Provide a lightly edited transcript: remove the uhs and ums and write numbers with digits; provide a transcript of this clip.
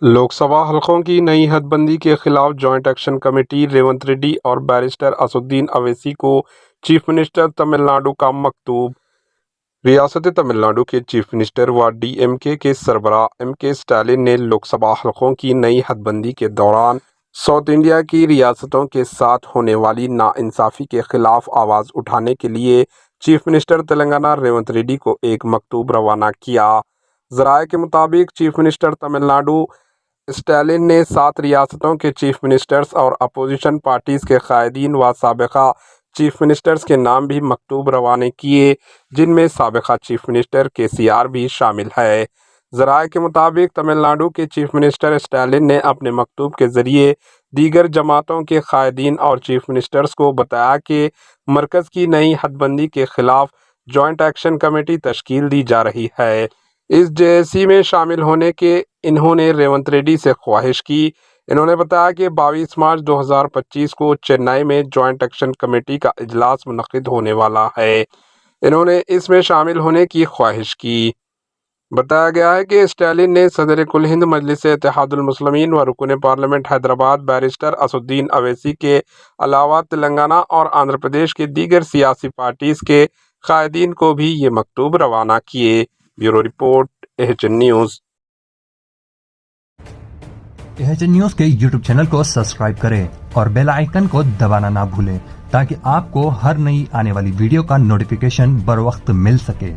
لوک سبھا حلقوں کی نئی حد بندی کے خلاف joint action committee Revanth Reddy اور بیرسٹر اسدالدین اویسی کو چیف منسٹر تمل ناڈو کا مکتوب۔ ریاست تمل ناڈو کے چیف منسٹر و ڈی ایم کے سربراہ ایم کے اسٹالن نے لوک سبھا حلقوں کی نئی حد بندی کے دوران ساؤتھ انڈیا کی ریاستوں کے ساتھ ہونے والی ناانصافی کے خلاف آواز اٹھانے کے لیے چیف منسٹر تلنگانہ ریونت ریڈی کو ایک مکتوب روانہ کیا۔ ذرائع کے مطابق chief minister Tamil Nadu Stalin نے 7 ریاستوں کے چیف منسٹرز اور اپوزیشن پارٹیز کے قائدین و سابقہ چیف منسٹرز کے نام بھی مکتوب روانہ کیے، جن میں سابقہ چیف منسٹر KCR بھی شامل ہے۔ ذرائع کے مطابق تمل ناڈو کے چیف منسٹر اسٹالن نے اپنے مکتوب کے ذریعے دیگر جماعتوں کے قائدین اور چیف منسٹرز کو بتایا کہ مرکز کی نئی حد بندی کے خلاف جوائنٹ ایکشن کمیٹی تشکیل دی جا رہی ہے۔ اس JAC میں شامل ہونے کے انہوں نے ریونت ریڈی سے خواہش کی۔ انہوں نے بتایا کہ 22 مارچ 2025 کو چنئی میں جوائنٹ ایکشن کمیٹی کا اجلاس منعقد ہونے والا ہے۔ انہوں نے اس میں شامل ہونے کی خواہش کی۔ بتایا گیا ہے کہ اسٹالن نے صدر کل ہند مجلس اتحاد المسلمین و رکن پارلیمنٹ حیدرآباد بیرسٹر اسدالدین اویسی کے علاوہ تلنگانہ اور آندھرا پردیش کے دیگر سیاسی پارٹیز کے قائدین کو بھی یہ مکتوب روانہ کیے۔ Bureau report AHN news. AHN news کے YouTube چینل کو سبسکرائب کریں اور بیل آئیکن کو دبانا نہ بھولیں تاکہ آپ کو ہر نئی آنے والی ویڈیو کا نوٹیفیکیشن بر وقت مل سکے۔